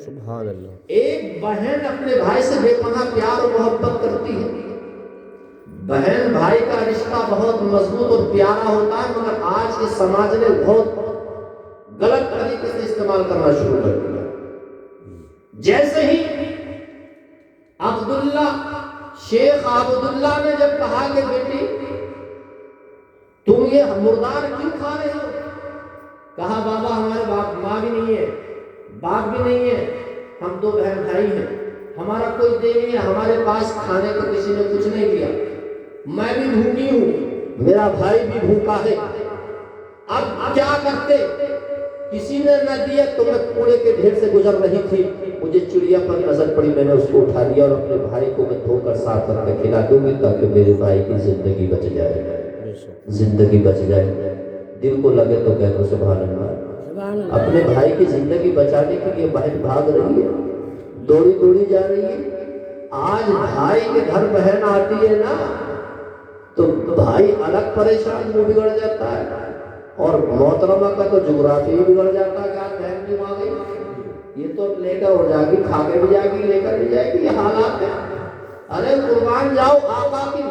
سبحان اللہ. ایک بہن اپنے بھائی سے بے پناہ پیار اور محبت کرتی ہے. بہن بھائی کا رشتہ بہت مضبوط اور پیارا ہوتا ہے, مگر آج کے سماج نے بہت غلط طریقے سے استعمال کرنا شروع کر دیا. جیسے ہی عبداللہ شیخ عبداللہ نے جب کہا کہ بیٹی تم یہ مردار کیوں کھا رہے ہو؟ کہا بابا ہمارے باپ ماں بھی نہیں ہے, باپ بھی نہیں ہے, ہم دو بہن بھائی ہیں, ہمارا کوئی دے نہیں ہے, ہمارے پاس کھانے کو کسی نے کچھ نہیں دیا, میں بھی بھوکی ہوں, میرا بھائی بھی بھوکا ہے. اب کیا کرتے؟ کسی نے نہ دیا تو میں کوڑے کے ڈھیر سے گزر رہی تھی, مجھے چڑیا پر نظر پڑی, میں نے اس کو اٹھا لیا اور اپنے بھائی کو میں دھو کر صاف کر کے کھلا دوں گی تاکہ میرے بھائی کی زندگی بچ جائے. شک زندگی بچ جائے. دل کو لگے تو کہہ دو سبحان اللہ. سبحان اللہ. اپنے بھائی کی زندگی بچانے کے لیے بہن بھاگ رہی ہے, دوڑی جا رہی ہے. آج بھائی کے گھر بہن آتی ہے نا تو بھائی الگ پریشان وہ بگڑ جاتا ہے, اور محترمہ کا تو جغرافی ہی بگڑ جاتا ہے کہ آج بہن کیوں آ گئی, یہ تو لے کر اڑ جائے گی, کھا کے بھی جائے گی, لے کر بھی جائے گی. یہ حالات ہے. ارے قربان جاؤ آقا کی,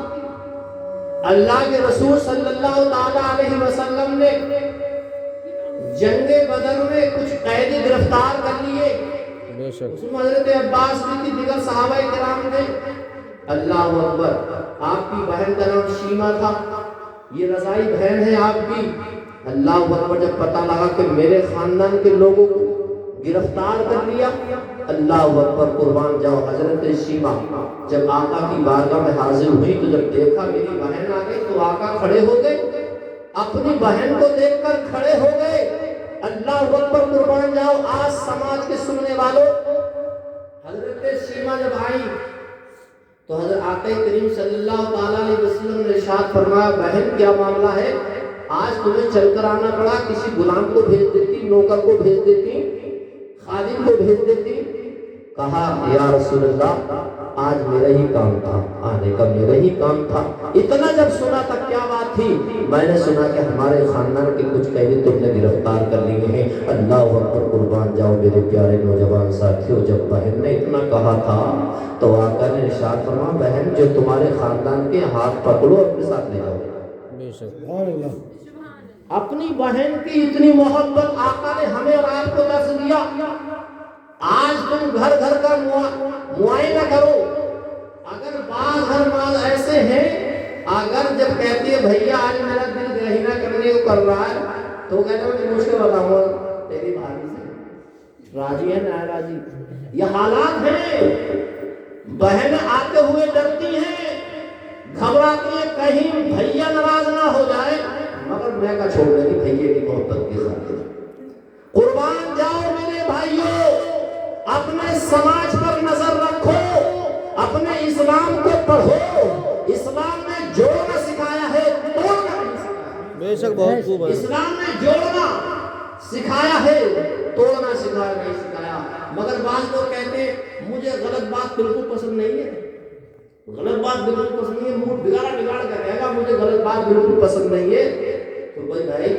اللہ کے رسول صلی اللہ تعالی علیہ وسلم نے جنگ بدر میں کچھ قیدی گرفتار کر لیے. بے شک اس میں حضرت عباس بھی تھی, دیگر صحابہ کرام تھے. اللہ اکبر. آپ کی بہن کا نام شیما تھا, یہ رضائی بہن ہے آپ کی. اللہ اکبر. جب پتہ لگا کہ میرے خاندان کے لوگوں کو گرفتار کر لیا, اللہ اکبر. قربان جاؤ حضرت شیما جب آقا کی بارگاہ میں حاضر ہوئی تو جب دیکھا میری بہن آ گئی تو آقا کھڑے ہو گئے, اپنی بہن کو دیکھ کر کھڑے ہو گئے. اللہ اکبر. قربان جاؤ. آج سماج کے سننے والوں, حضرت شیما جب آئی تو حضرت آقا کریم صلی اللہ تعالی علیہ وسلم نے ارشاد فرمایا, بہن کیا معاملہ ہے, آج تمہیں چل کر آنا پڑا, کسی غلام کو بھیج دیتی, نوکر کو بھیج دیتی, خادم کو بھیج دیتی. کہا یا رسول اللہ آج میرا ہی کام تھا, آنے کا میرا ہی کام تھا. اتنا جب سنا تھا کیا بات تھی, میں نے سنا کہ ہمارے خاندان کے کچھ قیدی تم نے گرفتار کر لیے ہیں. اللہ اکبر. قربان جاؤ میرے پیارے نوجوان ساتھیوں, جب بہن نے اتنا کہا تھا تو آقا نے ارشاد فرمایا, بہن جو تمہارے خاندان کے ہاتھ پکڑو اپنے ساتھ لے جاؤ. بے شک سبحان اللہ. اپنی بہن کی اتنی محبت آقا نے ہمیں اور آپ کو درس دیا. آج تم گھر گھر کا معائنہ کرو. اگر بعض گھر بعض ایسے ہیں, اگر جب کہتی ہے بھیا آج میرا دل گہینہ کرنے کو کر رہا ہے تو کہتا ہوں کہ مجھ سے بتاؤں گا تیری بھابھی سے راضی ہے نہ راضی. یہ حالات ہیں. بہن آتے ہوئے ڈرتی ہیں, گھبراتی ہیں کہیں بھیا ناراض نہ ہو جائے, مگر میں کا چھوڑ دیں بھیا کی محبت کی خاطر. قربان جاؤ میرے بھائیوں, اپنے سماج پر نظر رکھو, اپنے اسلام کو پڑھو. اسلام نے جوڑنا سکھایا ہے, توڑنا نہیں سکھایا. بے شک بہت خوب ہے. اسلام نے جوڑنا سکھایا ہے, توڑنا سکھایا نہیں سکھایا. مگر بعض لوگ کہتے ہیں مجھے غلط بات بالکل پسند نہیں ہے, غلط بات بالکل پسند نہیں ہے, موڈ بگاڑ کر کہے گا مجھے غلط بات بالکل پسند نہیں ہے. تو بھائی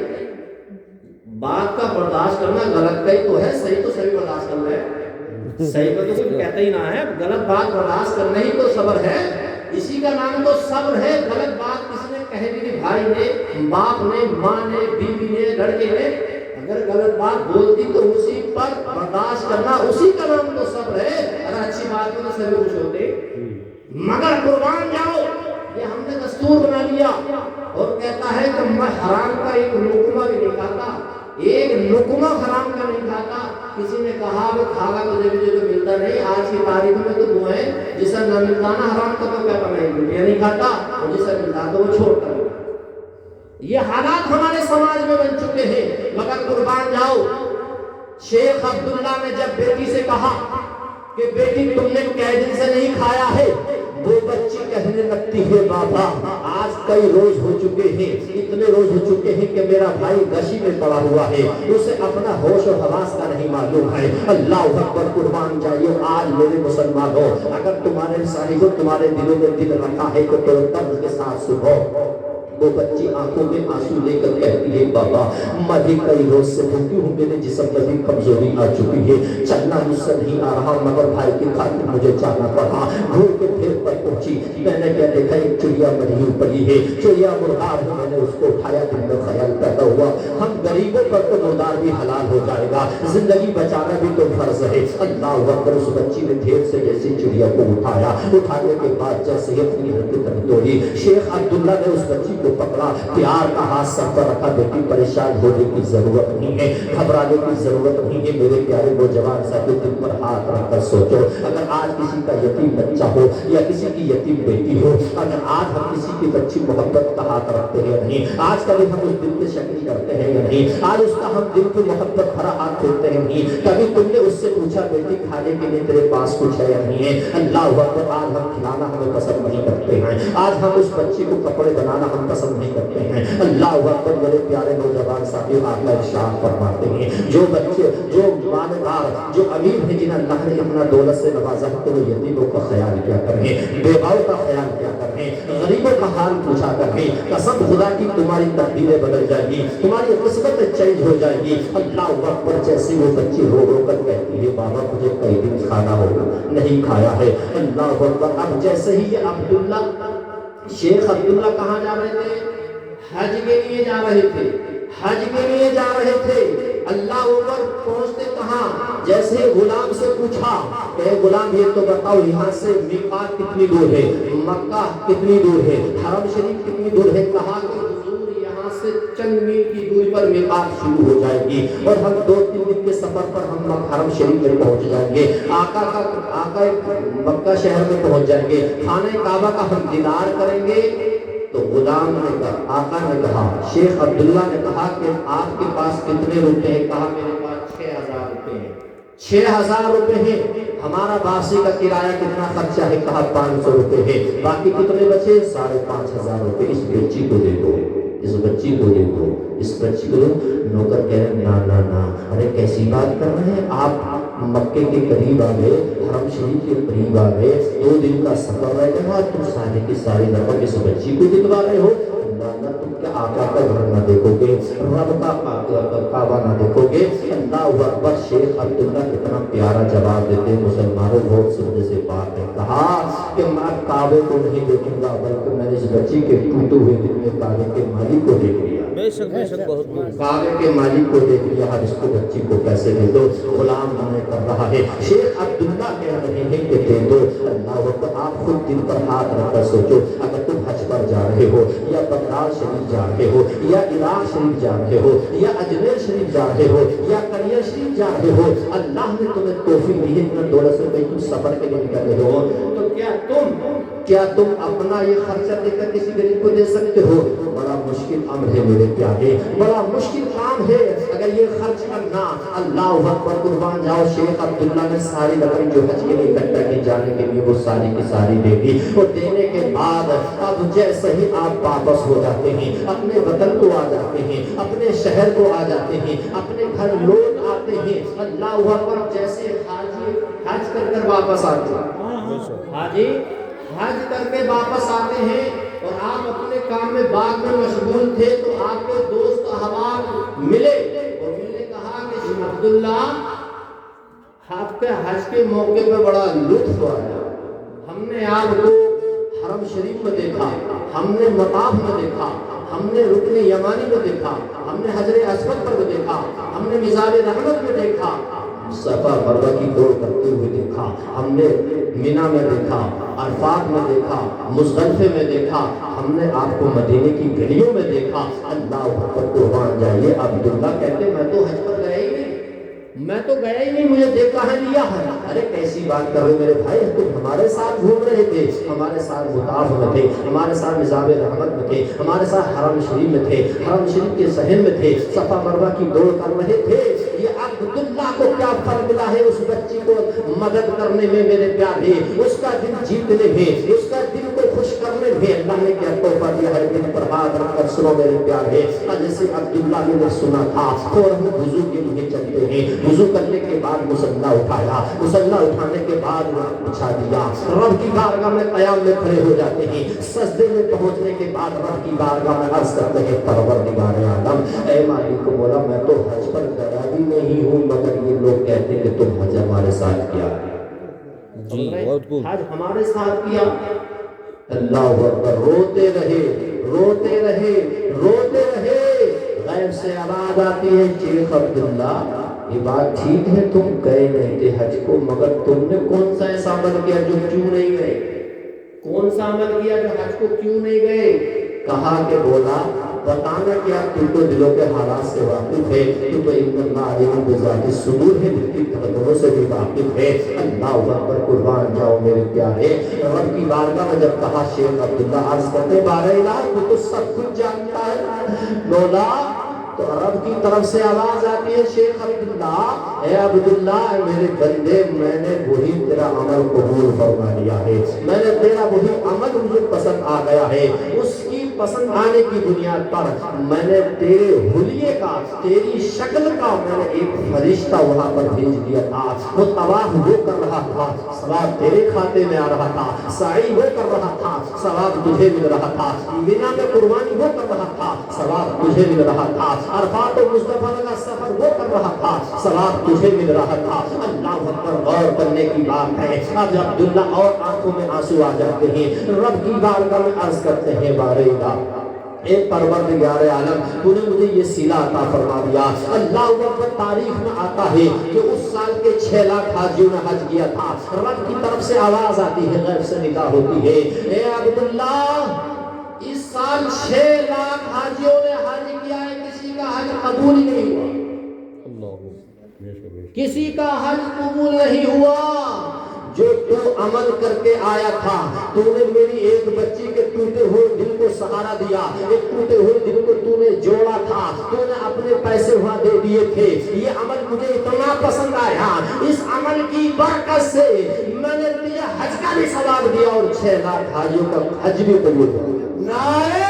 بات کا برداشت کرنا غلط کا ہی تو ہے, صحیح تو صحیح برداشت کرنا ہے. صحیح کو تو کوئی کہتا ہی نہ ہے, غلط بات برداشت کرنا ہی تو صبر ہے. اسی کا نام تو صبر ہے. غلط بات کسی نے کہہ دی, بھائی نے, باپ نے, ماں نے, بیوی نے, لڑکے نے, اگر غلط بات بولتی تو اسی پر برداشت کرنا, اسی کا نام تو صبر ہے. اگر اچھی بات ہو تو سبھی خوش ہوتے. مگر قربان جاؤ یہ ہم نے دستور بنا لیا اور کہتا ہے کہ میں حرام کا ایک لقمہ بھی نہیں کھاتا, ایک لقمہ حرام کا نہیں کھاتا. کسی نے کہا وہ کھاگا تجھے بھی جو ملتا نہیں. آج کی تاریخ میں تو وہ ہے جسے نہ ملتا نا حرام کا تو کہتا میں نہیں کھاتا, اور جسے ملتا تو وہ چھوڑ کر. یہ حالات ہمارے سماج میں بن چکے ہیں. مگر قربان جاؤ, شیخ عبداللہ نے جب بیٹی سے کہا کہ بیٹی تم نے کئی دن سے نہیں کھایا ہے, وہ بچی کہنے لگتی ہے بابا آج کئی روز ہو چکے ہیں, اتنے روز ہو چکے ہیں کہ میرا بھائی غشی میں پڑا ہوا ہے, اسے اپنا ہوش اور حواس کا نہیں معلوم ہے. اللہ اکبر. قربان جائیے, آج میرے مسلمانوں اگر تمہارے صاحبوں تمہارے دلوں میں دل رکھا ہے تو طرز کے ساتھ صبح وہ بچی آنکھوں میں آنسو لے کر کہتی ہے بابا میں بھی کئی روز سے بھوکی ہوں, میرے جسم میں بھی کمزوری آ چکی ہے, چلنا مجھ سے نہیں آ رہا, مگر بھائی کی خاطر مجھے جانا پڑا. گھوم کے پھر پر پہنچی, میں نے کیا دیکھا ایک چڑیا مری پڑی ہے, چڑیا مردار ہے. میں نے اس کو اٹھایا, دل میں خیال پیدا ہوا ہم غریبوں پر تو مردار بھی حلال ہو جائے گا, زندگی بچانا بھی تو فرض ہے. اللہ اکبر. اس بچی نے ڈھیر سے جیسے چڑیا کو اٹھایا, اٹھانے کے بعد جیسے ہی اپنی حرکت توڑی, شیخ عبداللہ نے اس بچی کو پکڑا, پیار کا ہاتھ سر پر رکھا. بیٹی پریشان ہونے کی ضرورت نہیں ہے, گھبرانے کی ضرورت نہیں ہے. میرے پیارے نوجوان ساتھی دل پر ہاتھ رکھ کر سوچو, اگر آج کسی کا یتیم بچہ ہو یا کسی کی یتیم بیٹی ہو, اگر آج ہم کسی کی بچی محبت کا ہاتھ رکھتے ہیں یا نہیں, آج کبھی ہم اس دل کی شکل کرتے ہیں یا نہیں, نہیں, آج اس کا ہم دل کی محبت بھرا ہاتھ پھیرتے ہیں نہیں. کبھی تم نے اس سے پوچھا بیٹی کھانے کے لیے تیرے پاس کچھ ہے یا نہیں ہے؟ اللہ اکبر. آج ہم کھلانا ہمیں پسند نہیں کرتے ہیں, آج ہم اس بچی کو کپڑے بنانا ہم پسند نہیں کرتے ہیں. اللہ اکبر. میرے پیارے نوجوان ساتھی, آپ ارشاد فرماتے ہیں جو بچے, جو مالدار, جو امیر ہیں, جنہیں اللہ نے اپنا دولت سے نوازا ہے, تو وہ یتیموں کا خیال کیا کریں, بیواؤں کا خیال کیا کریں, غریبوں کا حال پوچھا کریں. قسم خدا کی تمہاری تقدیریں بدل جائیں گی, تمہاری قسمت چینج ہو جائے گی. اللہ اکبر. جیسے وہ بچی رو رو کر کہتی ہے بابا مجھے کئی دن کھانا ہوگا, نہیں کھایا ہے. اللہ اکبر. اب جیسے ہی یہ عبداللہ, شیخ عبداللہ کہاں جا رہے تھے؟ حج کے لیے جا رہے تھے, حج کے لیے جا رہے تھے. اللہ اوپر پہنچتے کہاں, جیسے غلام سے پوچھا کہ غلام یہ تو بتاؤ یہاں سے میقات کتنی دور ہے, مکہ کتنی دور ہے, حرم شریف کتنی دور ہے؟ کہا کہ حضور یہاں سے چند میل کی دوری پر میقات شروع ہو جائے گی اور ہم 2-3 دن کے سفر پر ہم حرم شریف میں پہنچ جائیں گے, آقا مکہ شہر میں پہنچ جائیں گے, خانہ کعبہ کا ہم دیدار کریں گے. تو غلام نے کہا, آقا نے کہا, شیخ عبداللہ نے کہا کہ آپ کے پاس کتنے روپے ہیں؟ کہا میرے پاس 6000 روپے ہیں. 6000 روپے ہیں. ہمارا واپسی کا کرایہ کتنا خرچہ ہے؟ کہا 500 روپے ہے. باقی کتنے بچے؟ 5500 روپے. اس بچی کو دے دو, اس بچی کو دے دو, اس بچی کو. نوکر کہہ رہے نا نا نا, ارے کیسی بات کر رہے ہیں آپ, مکے کے قریب آ گئے, حرم شریف کے قریب آ گئے, 2 دن کا سفر رہ گیا, تم سارے کی ساری رقم اس بچی کو دلوا رہے ہو. تم کیا آقا کا گھر نہ دیکھو گے, رب کا کعبہ نہ دیکھو گے؟ اللہ اکبر. شیخ عبداللہ کتنا پیارا جواب دیتے, مسلمانوں بہت سمجھے سے بات ہے. کہا کہ میں کعبے کو نہیں دیکھوں گا, بلکہ میں نے اس بچی کے ٹوٹے ہوئے دل میں کعبے کے مالک کو دیکھ لیا, بے شک بہت خوب. کعبے کے مالک کو دیکھ لیا. اب اس کو بچی کو کیسے دے دو؟ غلام نے کر رہا ہے. شیخ عبداللہ کہہ رہے ہیں کہ دے دو. اللہ اکبر. آپ خود دل پر ہاتھ رکھ کر سوچو, اگر تم حج پر جا رہے ہو, یا بغداد شریف جا رہے ہو, یا عراق شریف جا رہے ہو, یا اجمیر شریف جا رہے ہو, یا کریا شریف جا رہے ہو, اللہ نے تمہیں توفیق دی ہے, اتنا دولت سے تم سفر کے لیے نکل رہے ہو, تو کیا تم اپنا یہ خرچہ دے کر کسی غریب کو دے سکتے ہو؟ بڑا مشکل امر ہے میرے پیارے, بڑا مشکل کام ہے اگر یہ خرچ کرنا. اللہ اکبر. قربان جاؤ, شیخ عبداللہ نے ساری رقم جو حج کے لیے اکٹھا کی جانے کے لیے وہ ساری کی ساری دے دی, اور دینے کے بعد اب جیسے ہی آپ واپس ہو جاتے ہیں, اپنے وطن کو آ جاتے ہیں, اپنے شہر کو آ جاتے ہیں, اپنے گھر لوٹ آتے ہیں. اللہ اکبر. جیسے حاجی حج کر واپس آتے ہیں, حاجی حج کر کے واپس آتے ہیں, اور آپ اپنے کام میں باغ میں مشغول تھے, تو آپ کے دوست احباب ملے اور ملنے کہا کہ شیخ عبداللہ آپ کے حج کے موقع پہ بڑا لطف آیا, ہم نے آپ کو حرم شریف میں دیکھا, ہم نے مطاف میں دیکھا, ہم نے رکن یمانی میں دیکھا, ہم نے حجر اسود پر دیکھا, ہم نے مزار رحمت میں دیکھا, صفا مروہ کی دوڑ کرتے ہوئے دیکھا, ہم نے مینا میں دیکھا, عرفات میں دیکھا, مزدلفے میں دیکھا, ہم نے آپ کو مدینے کی گلیوں میں دیکھا. اللہ اکبر. قربان جائیے. عبداللہ کہتے میں تو حج پر گیا ہی نہیں, میں تو گیا ہی نہیں, مجھے دیکھا ہے لیا ہے. ارے کیسی بات کر رہے میرے بھائی, تم ہمارے ساتھ گھوم رہے تھے, ہمارے ساتھ مطاف میں تھے, ہمارے ساتھ مزار رحمت میں تھے, ہمارے ساتھ حرم شریف میں تھے, حرم شریف کے صحن میں تھے, صفا مروہ کی دوڑ کر رہے تھے. یہ عبداللہ کو کیا فرق ملا ہے اس بچی کو مدد کرنے میں میرے پیارے, اس کا دل جیتنے میں, اس کا دل کو خوش کرنے میں اللہ نے کیا تحفہ دیا ہے. دل پر ہاتھ رکھ کر سنو میرے پیارے. جیسے عبداللہ نے سنا تھا, فوراً وضو کے لیے چلتے ہیں, وضو کرنے کے بعد مصلا اٹھایا, مصلا اٹھانے کے بعد بچھا دیا, رب کی بارگاہ میں قیام میں کھڑے ہو جاتے ہیں. سجدے میں پہنچنے کے بعد رب کی بارگاہ میں عرض کرتے ہیں پروردگار عالم, اے مالک کو بولا میں تو حج پر گیا بھی نہیں ہوں, مگر یہ لوگ کہتے ہیں کہ تم حج ہمارے ساتھ کیا. جی بہت خوب. حج ہمارے ساتھ کیا. اللہ اکبر. روتے رہے, روتے رہے, روتے رہے. غیب سے آواز آتی ہے, شیخ عبداللہ یہ بات ٹھیک ہے تم گئے نہیں تھے حج کو, مگر تم نے کون سا ایسا عمل کیا جو کیوں نہیں گئے؟ کون سا عمل کیا جو حج کو کیوں نہیں گئے؟ کہا کہ بولا بتانا کیا, تم تو دلوں کے حالات سے واقف ہے, تم تو اللہ علیہ بذات الصدور ہے, دل کی دھڑکنوں سے بھی واقف ہے. اللہ اکبر. قربان جاؤ میرے پیارے. رب کی بارگاہ میں جب کہا, شیخ عبداللہ عرض کرتے بارہ الہ تو سب کچھ جانتا ہے, مولا تو رب کی طرف سے آواز آتی ہے شیخ عبداللہ، اے عبداللہ میرے بندے، میں نے وہی تیرا عمل قبول فرما لیا ہے، میں نے تیرا وہی عمل مجھے پسند آ گیا ہے، اس کی پسند آنے کی بنیاد پر میں نے تیرے حلیے کا، تیری شکل کا میں نے ایک فرشتہ وہاں پر بھیج دیا تھا، وہ طواف وہ کر رہا تھا، ثواب تیرے کھاتے میں آ رہا تھا، سعی وہ کر رہا تھا، ثواب تجھے مل رہا تھا، مینا میں قربانی وہ کر رہا تھا، ثواب تجھے مل رہا تھا، عرفات و مصطفیٰ کا سفر وہ کر رہا تھا، ثواب تجھے مل رہا تھا۔ اللہ اکبر، غور کرنے کی بات ہے۔ اب عبداللہ اور آنکھوں میں آنسو آ جاتے ہیں، رب کی بارگاہ میں عرض کرتے ہیں بارے الہ، اے پروردگار عالم، تو نے مجھے یہ صلہ عطا فرما دیا۔ اللہ اکبر، تاریخ میں آتا ہے کہ اس سال کے 6 لاکھ حاجیوں نے حج کیا تھا، رب کی طرف سے آواز آتی ہے، غیب سے ندا ہوتی ہے، اے عبداللہ اس سال 6 لاکھ حاجیوں نے حج کیا ہے، کسی کا حج قبول نہیں ہوا، کسی کا حج قبول نہیں ہوا۔ جو تو عمل کر کے آیا تھا، تو نے میری ایک بچی کے ٹوٹے ہوئے دل کو سہارا دیا، ایک ٹوٹے ہوئے دل کو تو نے جوڑا تھا، تو نے اپنے پیسے وہاں دے دیے تھے، یہ عمل مجھے اتنا پسند آیا، اس عمل کی برکت سے میں نے تجھے حج کا بھی ثواب دیا اور 6 لاکھ حاجیوں کا حج بھی قبول ہوا۔ نعرہ